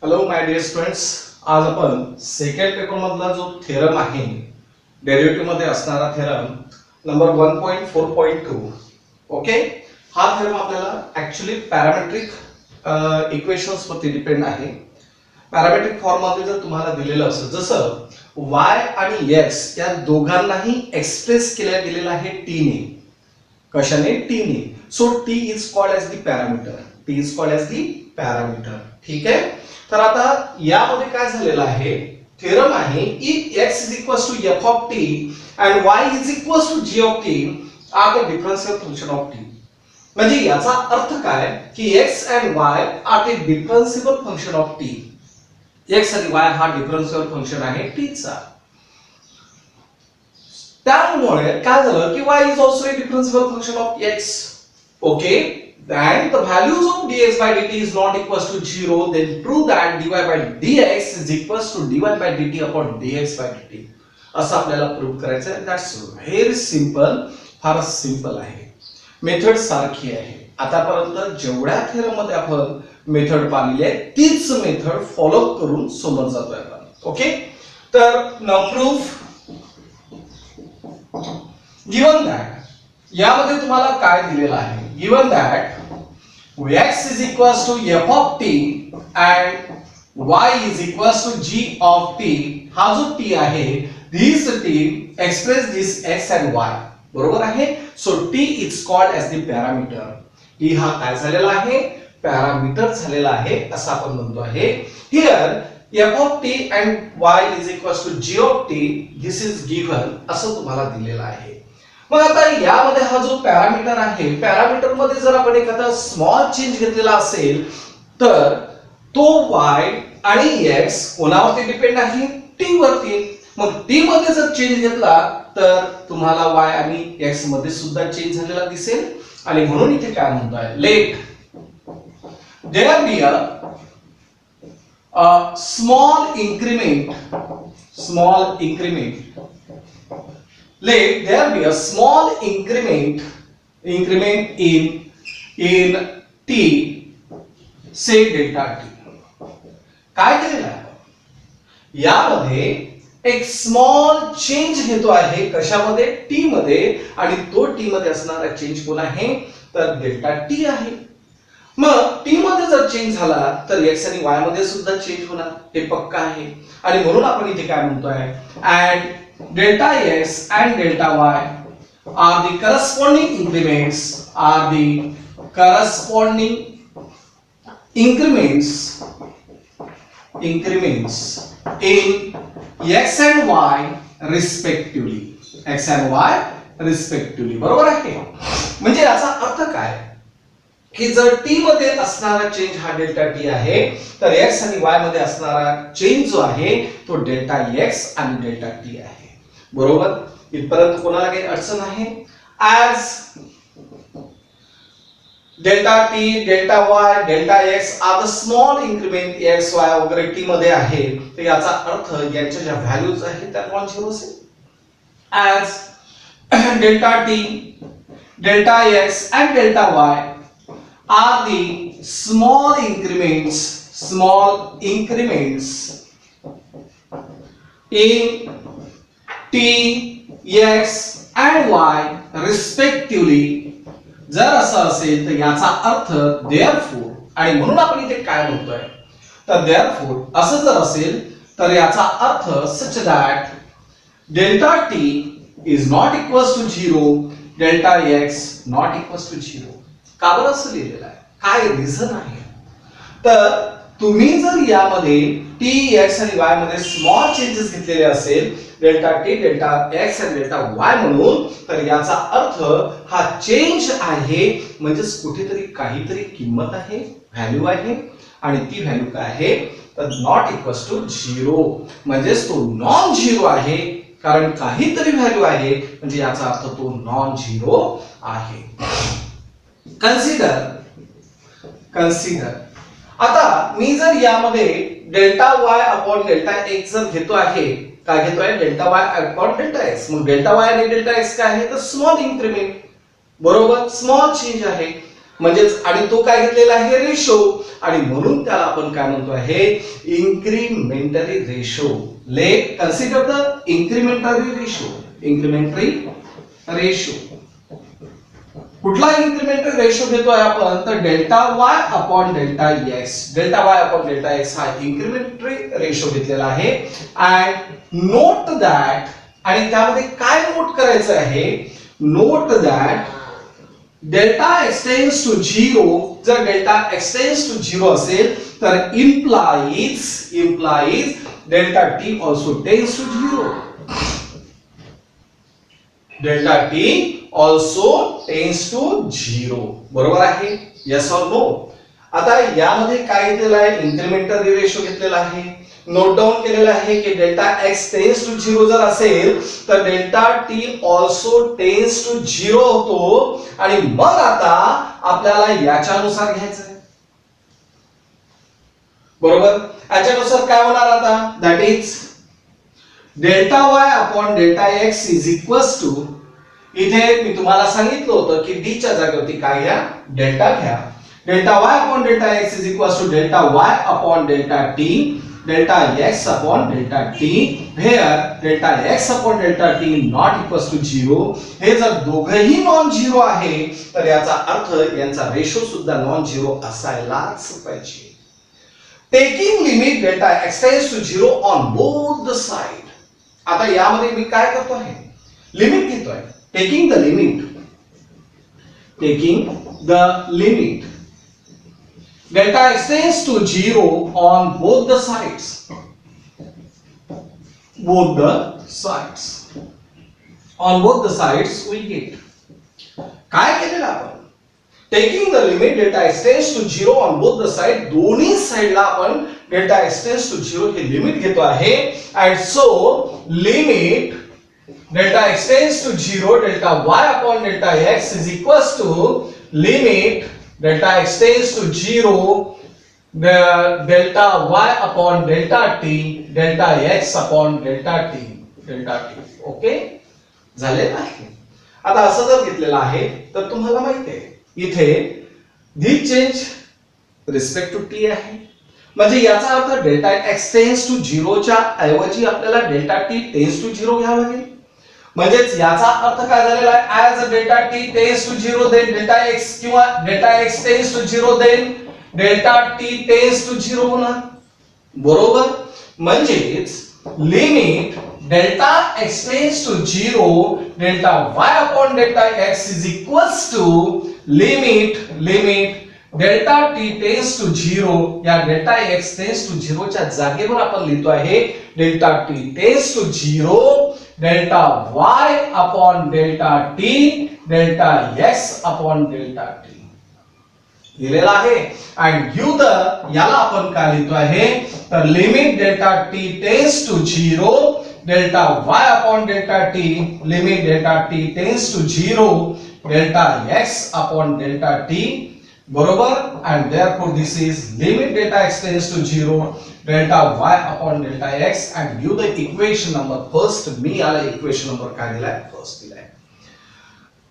Hello my dear students, आज आपण second paper मधला जो थेरम आहे डेरिव्हेटिव्ह मध्ये असणारा थेरम नंबर 1.4.2. ओके, हा थेरम आपल्याला ऍक्च्युली पॅरामेट्रिक इक्वेशन्स वरती डिपेंड आहे. पॅरामेट्रिक फॉर्म मध्ये जर तुम्हाला दिलेलं असेल, जसं y आणि x या दोघांनाही एक्सप्रेस केल्या गेलेलं आहे t ने. कशाने? t ने. So t is called as the parameter. t is called as the parameter. ठीक आहे. तर आता यामध्ये काय झालेलं आहे, थेरम आहे की x is equals to f of t and y is equals to g of t are the differential function of t. म्हणजे याचा अर्थ काय की x and y are the differential function of t. x आणि y हा differential function आहे t चा. त्यामुळे काय झालं की y is also a differential function of x. Okay, then the values of dx by dt is not equals to 0, then prove that dy by dx is equals to dy by dt upon dx by dt. असं आपल्याला prove करायचं आहे. That's very simple, फारच simple आहे. Method सारखी आहे. आतापर्यंत जेवढ्या थेरम मध्ये आपण मेथड पाहिली आहे तीच मेथड फॉलो करून समोर जातोय आपण. ओके, तर नाउ प्रूफ गिवन दॅट यामध्ये तुम्हाला काय दिलेलं आहे, given that x is equals to f of t and y is equals to g of t. हा जो t आहे, this t express this x and y. बरोबर आहे. So t is called as the parameter. t हा काय झालेला आहे, parameter झालेला आहे असं आपण म्हणतो आहे. here f of t and y is equals to g of t, this is given असं तुम्हाला दिलेलं आहे. मग आता यामध्ये हा जो पॅरामीटर आहे, पॅरामीटर मध्ये जर आपण एखादा स्मॉल चेंज घेतलेला असेल तर तो y आणि x कोणावरती डिपेंड आहे, t वरती. मग t मध्ये जर चेंज घेतला तर तुम्हाला y आणि x मध्ये सुद्धा चेंज झालेला दिसेल. आणि म्हणून इथे काय म्हणतोय, let there be a small increment let there be a small increment in t, say delta t. काय केलेलं आहे, यामध्ये एक स्मॉल चेंज घेतो आहे. कशामध्ये? t मध्ये. आणि तो t मध्ये असणारा चेंज कोण आहे, तर डेल्टा t आहे. मग t मध्ये जर चेंज झाला तर x आणि y मध्ये सुद्धा चेंज होणार, हे पक्का आहे. आणि म्हणून आपण इथे काय म्हणतोय, and delta x and delta y are the corresponding increments in x and y respectively. बरोबर आहे. म्हणजे याचा अर्थ काय की जर t मध्ये असणारा चेंज हा डेल्टा t आहे, तर x आणि y मध्ये असणारा चेंज जो आहे तो डेल्टा x आणि डेल्टा t आहे. बरोबर. इथपर्यंत कोणाला काही अडचण आहे? as delta t, delta y, delta x are the small increment x y वगैरे t मध्ये आहे, तर याचा अर्थ यांच्या ज्या व्हॅल्यूज आहेत त्या नॉन झिरो असेल. as delta t, delta x and delta y are the small increments in t, x and y respectively. जर असं असेल तर याचा अर्थ therefore, आणि म्हणून आपण इथे काय म्हणतोय, तर therefore असं जर असेल तर याचा अर्थ such that delta t is not equals to 0, delta x not equals to 0. का बरं असं लिहिलेलं आहे, काय रिझन आहे? तर तुम्ही जर यामध्ये t, x आणि y मध्ये स्मॉल चेंजेस घेतलेले असेल, डेल्टा t, डेल्टा x आणि डेल्टा y म्हणून, तर याचा अर्थ हा चेंज आहे, म्हणजे कुठेतरी काहीतरी किंमत आहे, व्हॅल्यू आहे. आणि ती व्हॅल्यू काय आहे, तर नॉट इक्वल्स टू 0. म्हणजे तो नॉन झिरो आहे, कारण काहीतरी व्हॅल्यू आहे, म्हणजे याचा अर्थ तो नॉन झिरो आहे. कन्सिडर आता मी जर यामध्ये delta y upon delta x जर घेतो आहे, काय घेतोय, delta y upon delta x. मग डेल्टा y आणि डेल्टा x काय आहे, तर स्मॉल इन्क्रीमेंट. बरोबर, स्मॉल चेंज आहे. म्हणजेच आणि तो काय घेतलेला आहे रेशो आणि म्हणून त्याला आपण काय म्हणतो आहे incremental ratio. Let consider the incremental ratio. कुठला इन्क्रिमेंटल रेशो घेतोय आपण तर delta y upon delta x. Delta y upon delta x हा इन्क्रिमेंटरी रेशो घेतलेला आहे. अँड नोट दॅट आणि त्यामध्ये काय नोट करायचं आहे note that delta extends to 0. जर डेल्टा एक्सटेंड्स टू 0 असेल तर implies delta t also tends to 0. Delta t also tends to 0. बरोबर आहे yes or no. आता यामध्ये काय घेतलेलं आहे इन्क्रिमेंटल रेशो घेतलेला आहे. नोट डाउन केलेला आहे की डेल्टा x टेंड्स टू 0 जर असेल तर delta t also tends to 0 होतो. आणि मग आता आपल्याला याच्यानुसार घ्यायचं आहे बरोबर. याच्यानुसार काय होणार आता that is delta y upon delta x is equals to इथे मी तुम्हाला सांगितलं होतं की d च्या जागेवरती काय घ्या डेल्टा घ्या. Delta y upon delta x is equals to delta y upon delta t delta x upon delta t where delta x upon delta t not equals to 0. हे जर दोघेही नॉन झिरो आहे तर याचा अर्थ यांचा रेशो सुद्धा नॉन झिरो असायलाच पाहिजे. Taking limit delta x tends to 0 on both the side. आता यामध्ये मी काय करतो आहे लिमिट घेतोय. taking the limit delta extends to 0 on both the sides we get काय केलेलं आपण taking the limit delta extends to 0 on both the side. दोन्ही साइडला आपण delta extends to 0 हे लिमिट घेतो आहे. and so limit delta extends to 0 delta y upon delta x is equals to limit delta extends to 0 the delta y upon delta t delta x upon delta t. Okay झालेलं आहे. आता असं जर घेतलेलं आहे तर तुम्हाला माहिती आहे इथे this change respect to t आहे. म्हणजे याचा अर्थ डेल्टा x टेंड्स टू 0 च्या ऐवजी आपल्याला डेल्टा t टेंड्स टू 0 घ्यावं लागेल. म्हणजेच याचा अर्थ काय झालेला आहे as delta t tends to 0 then delta x किंवा delta x tends to 0 then delta t tends to 0 होणार बरोबर. म्हणजेच limit delta x tends to 0 delta y upon delta x is equals to limit delta t tends to 0 या delta x tends to 0 च्या जागेवर आपण लिहितो आहे delta t tends to 0 delta y upon delta t delta x upon delta t दिलेला आहे. and u the याला आपण काय लिहितो आहे तर limit delta t tends to 0 delta y upon delta t limit delta t tends to 0 delta x upon delta t बरोबर. and therefore this is limit delta x tends to 0 delta y upon delta x and you the equation number first. मी याला equation number काय दिलाय first दिलाय.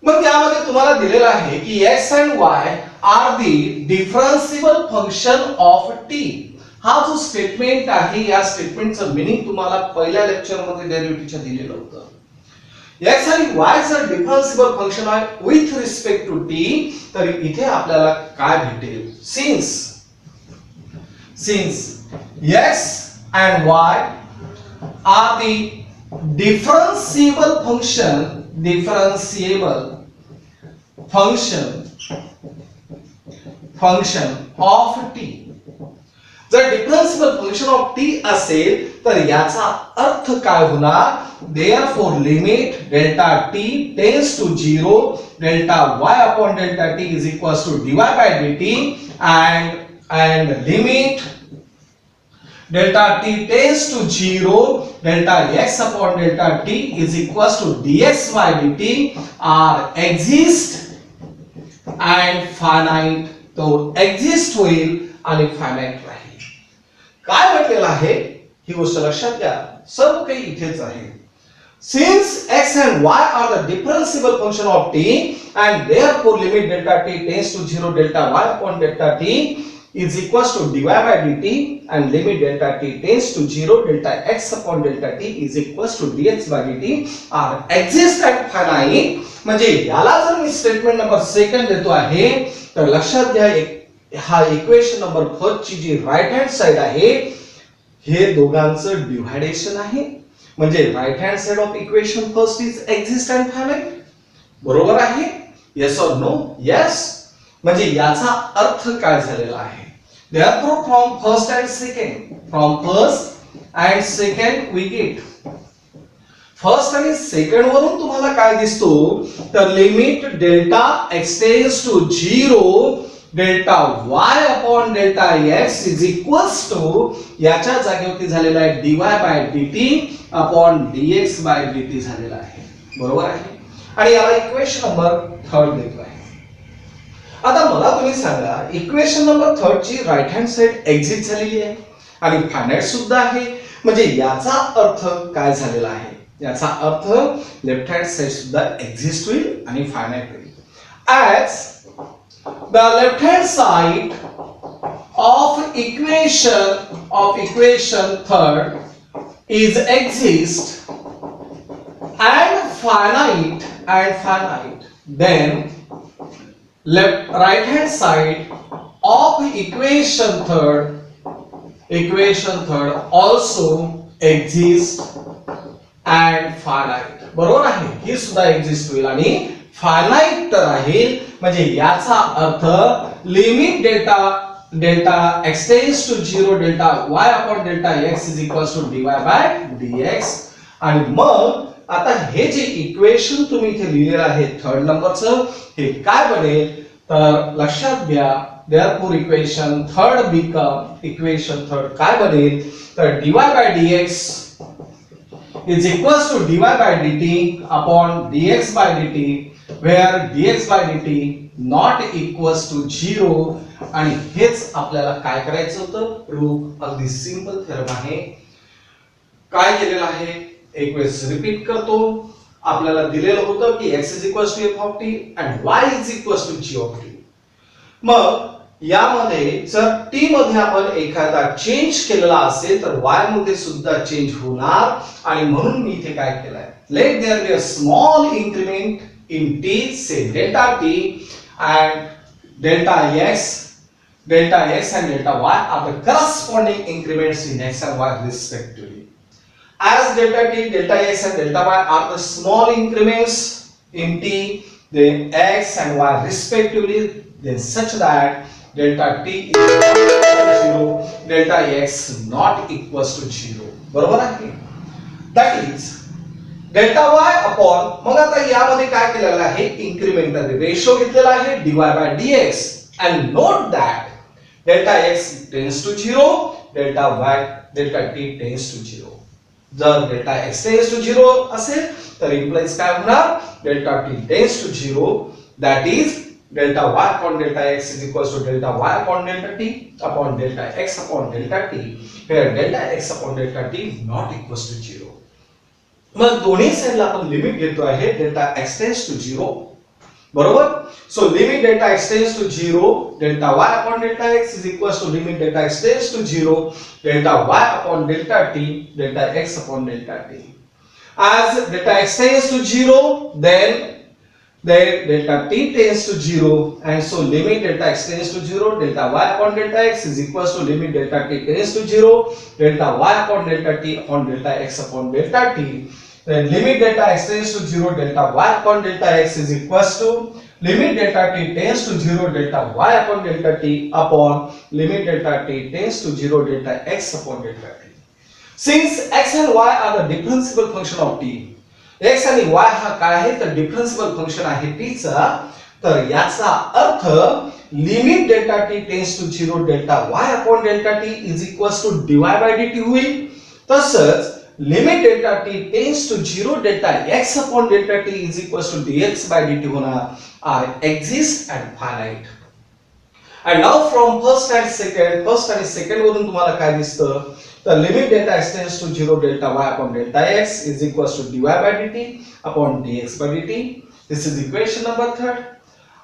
मग यामध्ये तुम्हाला दिलेला आहे की x and y are the differentiable function of t. हा जो स्टेटमेंट आहे या स्टेटमेंटचं मीनिंग तुम्हाला पहिल्या लेक्चर मध्ये डेरिव्हेटिव्हच्या दिलेलं होतं. x आणि y चं डिफरन्सिबल फंक्शन आहे विथ रिस्पेक्ट टू t. तर इथे आपल्याला काय भेटेल since x and y are the differentiable function of t. जर डिफरन्सिबल फंक्शन ऑफ t असेल तर याचा अर्थ काय होणार therefore limit delta t tends to 0 delta y upon delta t is equals to dy by dt and limit delta t tends to 0 delta x upon delta t is equals to dx by dt are exist and finite. तो exist होईल आणि finite राहील. काय म्हटलेलं आहे ही गोष्ट लक्षात घ्या. सर्व काही इथेच आहे. Since x and y are the differentiable function of t and therefore limit delta t tends to 0 delta y upon delta t is equals to dy by dt and limit delta t tends to 0 delta x upon delta t is equals to dx by dt are exist at finite. म्हणजे याला जर मी statement number second देतो आहे तर लक्षात घ्या हा equation number first ची जी राइट हँड साइड आहे हे दोघांचं डिव्हायडेशन आहे. म्हणजे right hand side of equation first is exist and finite. बरोबर आहे? Yes or no? येस. म्हणजे याचा अर्थ काय झालेला आहे? therefore from first and second we get first आणि सेकंड वरून तुम्हाला काय दिसतो तर limit delta extends to 0 delta y upon delta x is equals to याच्या जागेवरती झालेला आहे dy by dt upon dx by dt झालेला आहे. बरोबर आहे? आणि याला इक्वेशन नंबर थर्ड देतो आहे. आता मला तुम्ही सांगा इक्वेशन नंबर थर्ड ची राइट हँड साइड एक्झिट झालेली आहे आणि फायनाइट सुद्धा आहे. म्हणजे याचा अर्थ काय झालेला आहे? याचा अर्थ लेफ्ट हँड साइड सुद्धा एक्झिस्ट होईल आणि फायनाइट होईल. as the left hand side of equation third is exist and finite then right hand side of equation third also exist and finite. बरोबर आहे? ही सुद्धा एक्झिस्ट होईल आणि फायनाइट राहील. म्हणजे याचा अर्थ limit delta extends to 0 delta y upon delta x is equals to dy by dx. आणि मग आता हे जे इक्वेशन तुम्ही इथे लिहिलेलं आहे थर्ड नंबरचं हे काय बनेल तर लक्षात घ्या therefore इक्वेशन थर्ड काय बनेल तर dy by dx is equals to dy by dt upon dx by dt where dx by dt not equals to 0. आणि हेच आपल्याला काय करायचं होतं प्रूफ. अगदी सिंपल थेरम आहे. काय केलेलं आहे एक वेळेस रिपीट करतो. आपल्याला दिलेलं होतं की x is equals to f of t and y is equals to g of t. मग यामध्ये जर t मध्ये आपण एखादा चेंज केलेला असेल तर y मध्ये सुद्धा चेंज होणार आणि म्हणून मी इथे काय केलंय let there be a small increment in t say delta t and delta x and delta y are the corresponding increments in x and y respectively. As delta t, delta x and delta y are the small increments in t, then x and y respectively, then such that delta t is equal to 0, delta x not equals to 0. बरोबर आहे? That is delta y upon मग आता यामध्ये काय केलेलं आहे incremental ratio घेतलेला आहे dy by dx and note that delta x tends to 0, delta t tends to 0. जर delta x tends to 0 असेल तर implies काय होणार delta t tends to 0, that is delta y upon delta x is equals to delta y upon delta t upon delta x upon delta t where delta x upon delta t not equals to 0. मग दोन्ही साइडला आपण limit घेतो आहे delta x tends to 0. बरोबर? So limit delta x tends to 0, delta y upon delta x is equals to limit delta x tends to 0, delta y upon delta t, delta x upon delta t. As delta x tends to 0, then delta t tends to 0 and so limit delta x tends to 0, delta y upon delta x is equals to limit delta t tends to 0, delta y upon delta t upon delta x upon delta t. Then limit delta x tends to 0, delta y upon delta x is equals to limit delta t tends to 0, delta y upon delta t upon limit delta t tends to 0, delta x upon delta t. Since x and y are the differentiable function of t, x आणि y हा काय आहे तर डिफरन्सिबल function आहे t चा, तर याचा अर्थ limit delta t tends to 0 delta y upon delta t is equals to dy by dt होईल. तसंच limit delta t tends to 0 delta x upon delta t is equals to dx by dt होणार are exist and finite. And now from first and second वरून तुम्हाला काय दिसतं तर limit delta x tends to 0 delta y upon delta x is equals to dy by dt upon dx by dt. This is equation number third.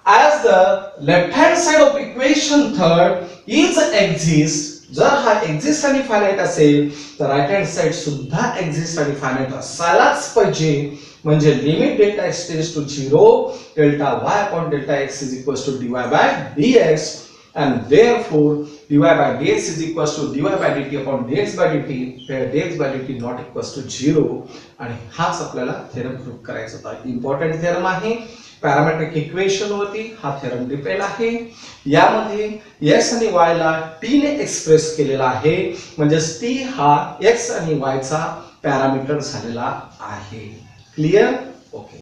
As the left hand side of equation third is exist, जर हा exist आणि finite असेल तर right hand side सुद्धा exist आणि finite असायलाच पाहिजे. म्हणजे limit delta x tends to 0 delta y upon delta x is equals to dy by dx and therefore dy by dx is equals to dy by dt upon dx by dt where dx by dt not equals to 0. आणि हाच आपल्याला theorem prove करायचा होता. Important theorem आहे. Parametric equation वरती हा theorem depend आहे. यामध्ये x आणि y ला t ने एक्सप्रेस केलेला आहे. म्हणजे t हा x आणि y चा पॅरामीटर झालेला आहे. क्लियर? ओके.